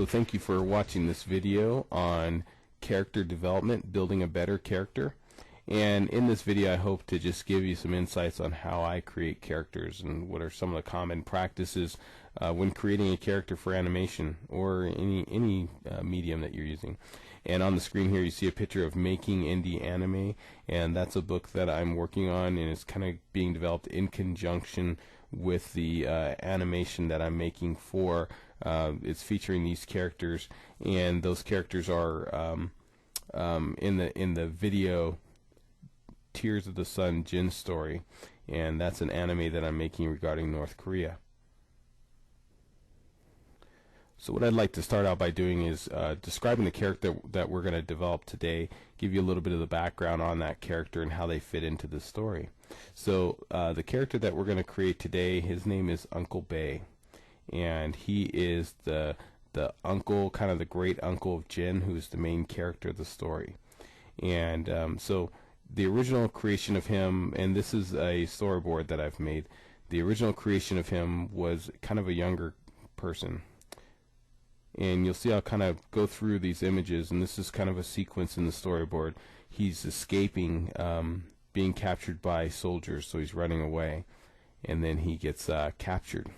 thank you for watching this video on character development, building a better character. And in this video I hope to just give you some insights on how I create characters and what are some of the common practices when creating a character for animation or any medium that you're using. And on the screen here you see a picture of Making Indie Anime, and that's a book that I'm working on, and it's kind of being developed in conjunction with the animation that I'm making for it's featuring these characters, and those characters are in the video Tears of the Sun Jin story, and that's an anime that I'm making regarding North Korea. So what I'd like to start out by doing is describing the character that we're going to develop today, give you a little bit of the background on that character and how they fit into the story. So the character that we're going to create today, his name is Uncle Bae, and he is the uncle, kind of the great uncle of Jin, who's the main character of the story. And so the original creation of him, and this is a storyboard that I've made, the original creation of him was kind of a younger person. And you'll see I'll kind of go through these images, and this is kind of a sequence in the storyboard. He's escaping being captured by soldiers, so he's running away, and then he gets captured.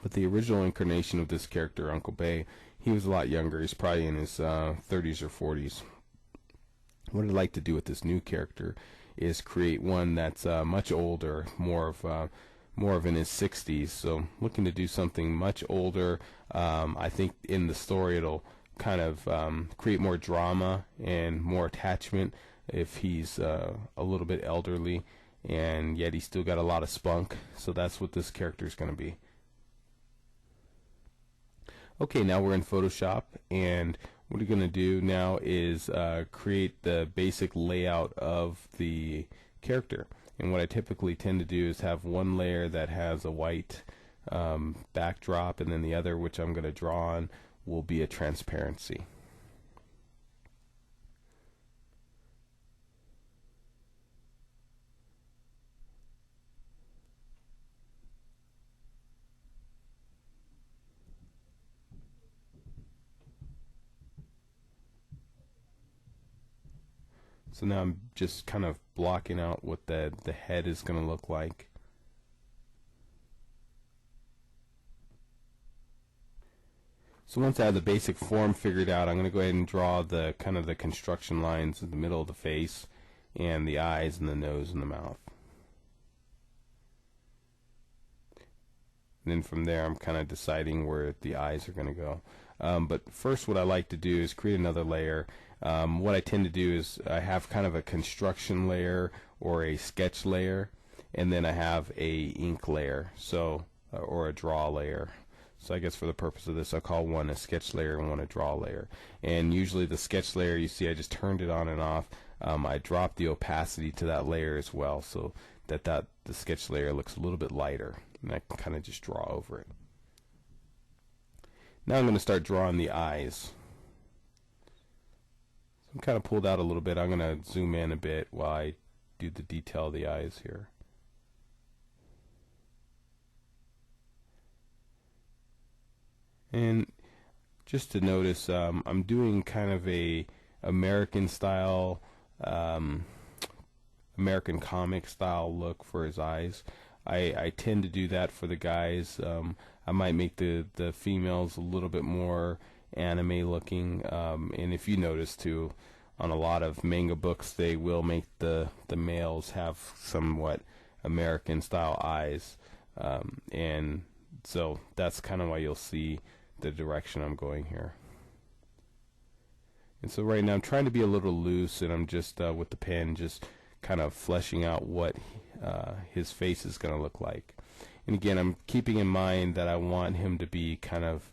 But the original incarnation of this character, Uncle Bae, he was a lot younger. He's probably in his 30s or 40s. What I'd like to do with this new character is create one that's much older, more of in his 60s. So looking to do something much older. I think in the story it'll kind of create more drama and more attachment if he's a little bit elderly, and yet he's still got a lot of spunk. So that's what this character is going to be. Okay, now we're in Photoshop, and what we're going to do now is create the basic layout of the character. And what I typically tend to do is have one layer that has a white backdrop, and then the other, which I'm going to draw on, will be a transparency. So now I'm just kind of blocking out what the head is going to look like. So once I have the basic form figured out, I'm going to go ahead and draw the kind of the construction lines in the middle of the face, and the eyes and the nose and the mouth. And then from there I'm kind of deciding where the eyes are going to go. But first what I like to do is create another layer. What I tend to do is I have kind of a construction layer or a sketch layer, and then I have a ink layer, so or a draw layer. So I guess for the purpose of this I'll call one a sketch layer and one a draw layer. And usually the sketch layer, you see I just turned it on and off. I dropped the opacity to that layer as well, so that the sketch layer looks a little bit lighter, and I can kind of just draw over it. Now I'm going to start drawing the eyes. So I'm kind of pulled out a little bit. I'm going to zoom in a bit while I do the detail of the eyes here. And just to notice, I'm doing kind of a American style, American comic style look for his eyes. I tend to do that for the guys. I might make the females a little bit more anime looking, and if you notice too, on a lot of manga books they will make the males have somewhat American style eyes, and so that's kind of why you'll see the direction I'm going here. And so right now I'm trying to be a little loose, and I'm just with the pen just kind of fleshing out what his face is going to look like. And again, I'm keeping in mind that I want him to be kind of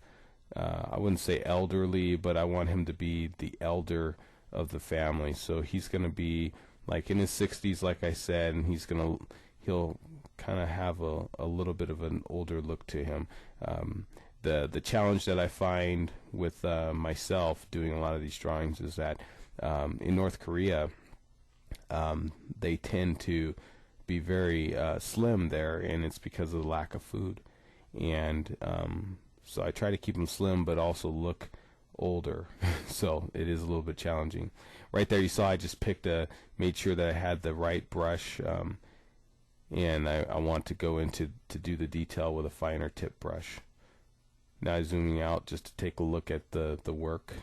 I wouldn't say elderly, but I want him to be the elder of the family. So he's going to be like in his 60s, like I said, and he'll kind of have a little bit of an older look to him. The challenge that I find with myself doing a lot of these drawings is that in North Korea they tend to be very slim there, and it's because of the lack of food. And So I try to keep them slim but also look older. So it is a little bit challenging. Right there you saw I just made sure that I had the right brush, and I want to go into to do the detail with a finer tip brush. Now zooming out just to take a look at the work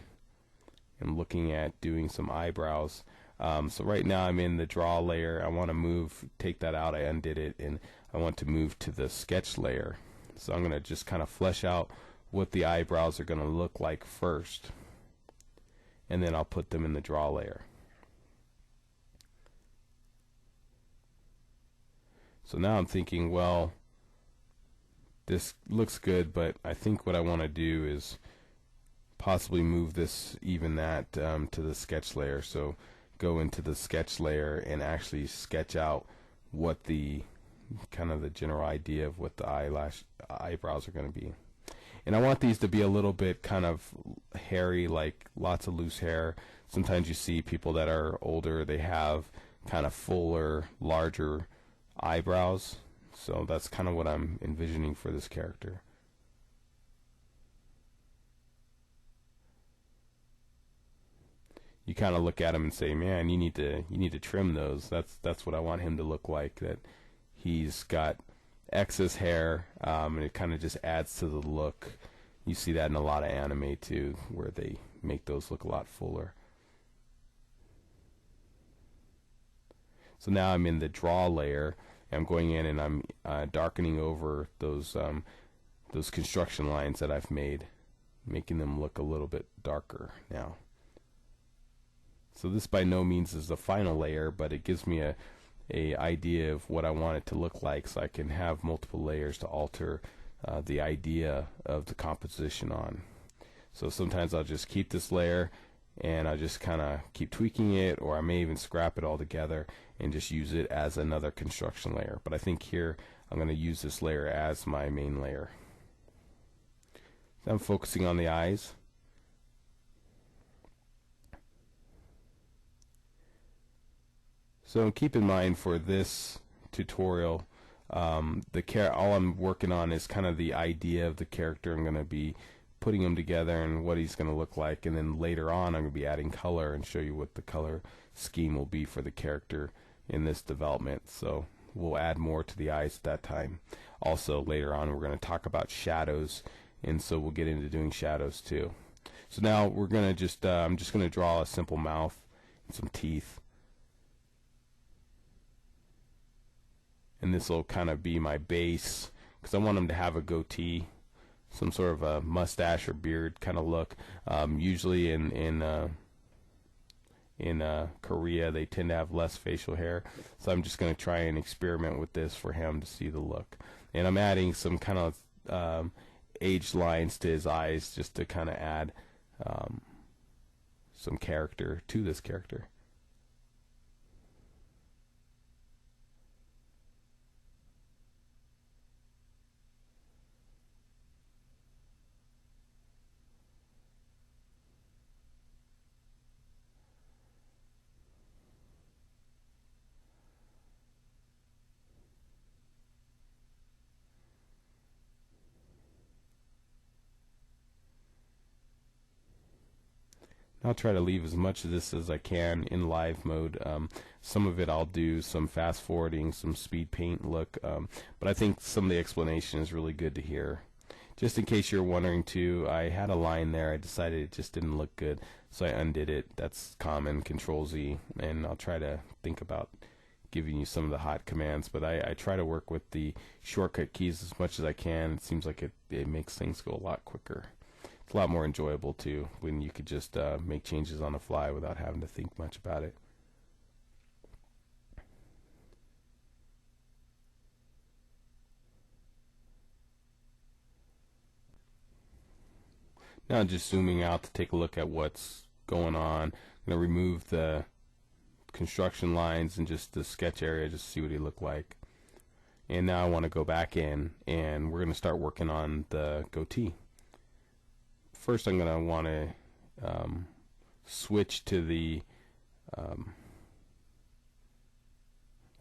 and looking at doing some eyebrows. So right now I'm in the draw layer. I want to take that out. I undid it, and I want to move to the sketch layer. So I'm going to just kind of flesh out what the eyebrows are going to look like first, and then I'll put them in the draw layer. So now I'm thinking, well, this looks good, but I think what I want to do is possibly move this, even that, to the sketch layer. So go into the sketch layer and actually sketch out what the kind of the general idea of what the eyebrows are going to be. And I want these to be a little bit kind of hairy, like lots of loose hair. Sometimes you see people that are older, they have kind of fuller, larger eyebrows. So that's kind of what I'm envisioning for this character. You kind of look at him and say, man, you need to trim those. That's what I want him to look like, that he's got excess hair, and it kind of just adds to the look. You see that in a lot of anime too, where they make those look a lot fuller. So now I'm in the draw layer. I'm going in and I'm darkening over those construction lines that I've made, making them look a little bit darker now. So this by no means is the final layer, but it gives me a idea of what I want it to look like, so I can have multiple layers to alter the idea of the composition on. So sometimes I'll just keep this layer and I just kind of keep tweaking it, or I may even scrap it all together and just use it as another construction layer. But I think here I'm going to use this layer as my main layer. So I'm focusing on the eyes. So keep in mind for this tutorial, all I'm working on is kind of the idea of the character. I'm going to be putting them together and what he's going to look like, and then later on I'm going to be adding color and show you what the color scheme will be for the character in this development. So we'll add more to the eyes at that time. Also later on we're going to talk about shadows, and so we'll get into doing shadows too. So now we're going to I'm just going to draw a simple mouth and some teeth. And this will kind of be my base, because I want him to have a goatee, some sort of a mustache or beard kind of look. Usually in Korea they tend to have less facial hair, so I'm just going to try and experiment with this for him to see the look. And I'm adding some kind of age lines to his eyes just to kind of add some character to this character. I'll try to leave as much of this as I can in live mode. Some of it I'll do some fast forwarding, some speed paint look, but I think some of the explanation is really good to hear. Just in case you're wondering too, I had a line there, I decided it just didn't look good, so I undid it. That's common, Control Z, and I'll try to think about giving you some of the hot commands, but I try to work with the shortcut keys as much as I can. It seems like it makes things go a lot quicker. It's a lot more enjoyable too when you could just make changes on the fly without having to think much about it. Now just zooming out to take a look at what's going on. I'm going to remove the construction lines and just the sketch area just to see what he looked like. And now I want to go back in and we're going to start working on the goatee. First I'm going to want to switch to the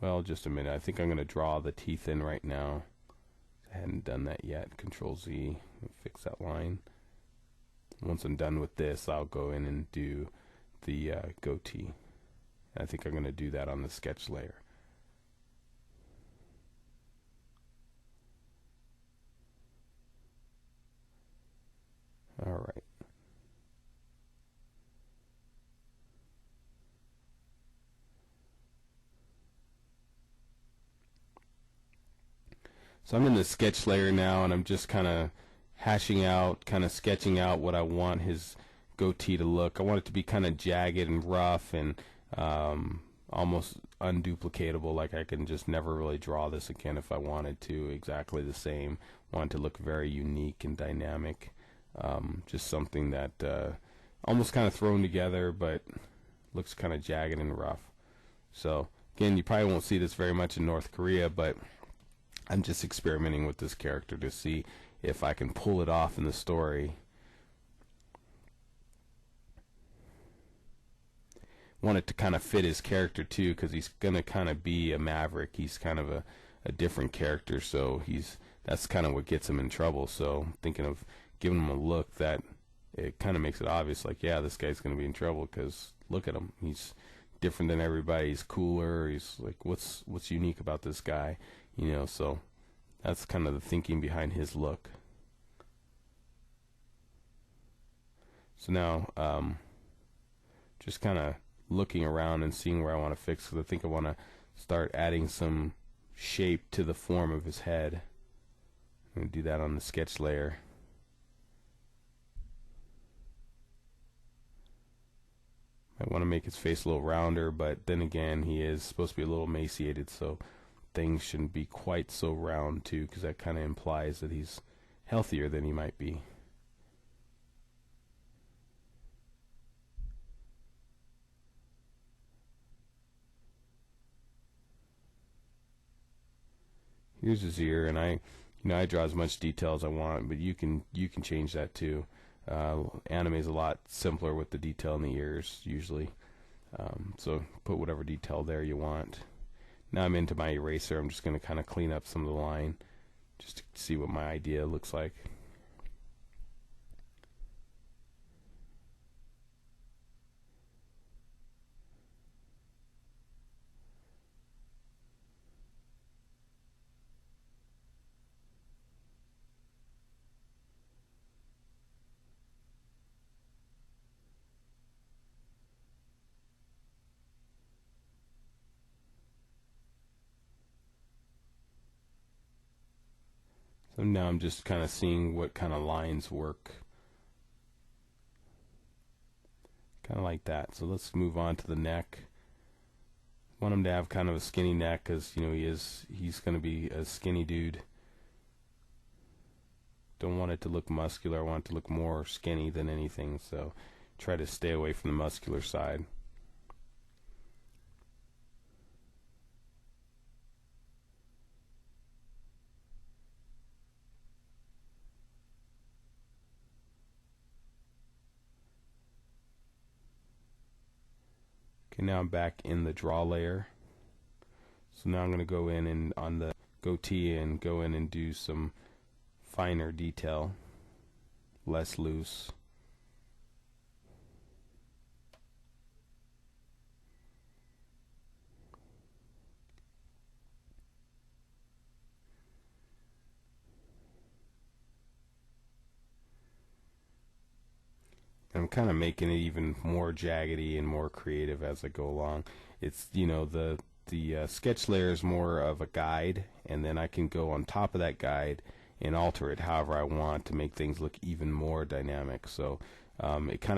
well, just a minute. I think I'm going to draw the teeth in right now. I hadn't done that yet. Control Z. fix that line. Once I'm done with this, I'll go in and do the goatee. I think I'm going to do that on the sketch layer. All right. So I'm in the sketch layer now, and I'm just kind of hashing out, kind of sketching out what I want his goatee to look. I want it to be kind of jagged and rough and almost unduplicatable, like I can just never really draw this again if I wanted to, exactly the same. Want it to look very unique and dynamic. Just something that almost kind of thrown together, but looks kind of jagged and rough. So again, you probably won't see this very much in North Korea, but I'm just experimenting with this character to see if I can pull it off in the story. Want it to kind of fit his character too, because he's gonna kind of be a maverick. He's kind of a different character, so that's kind of what gets him in trouble. So thinking of giving him a look that it kind of makes it obvious, like, yeah, this guy's gonna be in trouble because look at him. He's different than everybody. He's cooler. He's like, what's unique about this guy? You know, so that's kind of the thinking behind his look. So now, just kind of looking around and seeing where I want to fix, because I think I want to start adding some shape to the form of his head. I'm going to do that on the sketch layer. I want to make his face a little rounder, but then again, he is supposed to be a little emaciated, so things shouldn't be quite so round too, because that kind of implies that he's healthier than he might be. Here's his ear, and I draw as much detail as I want, but you can change that too. Anime is a lot simpler with the detail in the ears usually, so put whatever detail there you want. Now I'm into my eraser. I'm just going to kind of clean up some of the line just to see what my idea looks like. So now I'm just kind of seeing what kind of lines work. Kind of like that. So let's move on to the neck. Want him to have kind of a skinny neck, because you know he's going to be a skinny dude. Don't want it to look muscular. I want it to look more skinny than anything, so try to stay away from the muscular side. Okay, now I'm back in the draw layer. So now I'm going to go in and on the goatee and go in and do some finer detail, less loose. I'm kind of making it even more jaggedy and more creative as I go along. It's, you know, the sketch layer is more of a guide, and then I can go on top of that guide and alter it however I want to make things look even more dynamic. So it kind of